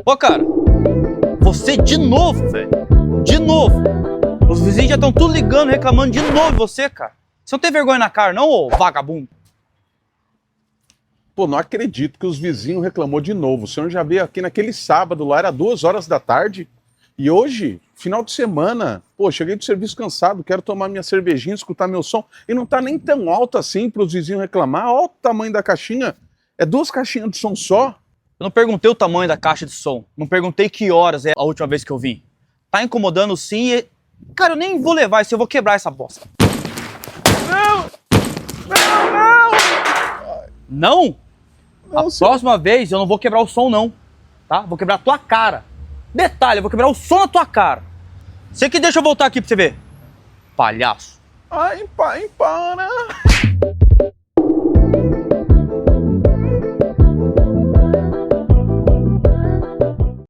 Ô, cara, você de novo, velho. De novo. Os vizinhos já estão tudo ligando, reclamando de novo de você, cara. Você não tem vergonha na cara, não, ô vagabundo? Pô, não acredito que os vizinhos reclamou de novo. O senhor já veio aqui naquele sábado lá, era 2 horas da tarde. E hoje, final de semana, pô, cheguei do serviço cansado, quero tomar minha cervejinha, escutar meu som. E não tá nem tão alto assim para os vizinhos reclamar. Olha o tamanho da caixinha. É 2 caixinhas de som só. Eu não perguntei o tamanho da caixa de som. Não perguntei que horas é a última vez que eu vim. Tá incomodando sim e... Cara, eu nem vou levar isso, eu vou quebrar essa bosta. Não! Não, não! Não? Não, A senhor. próxima vez eu não vou quebrar o som, não. Tá? Vou quebrar a tua cara. Detalhe, eu vou quebrar o som na tua cara. Você que deixa eu voltar aqui pra você ver. Palhaço. Ai, pai, para!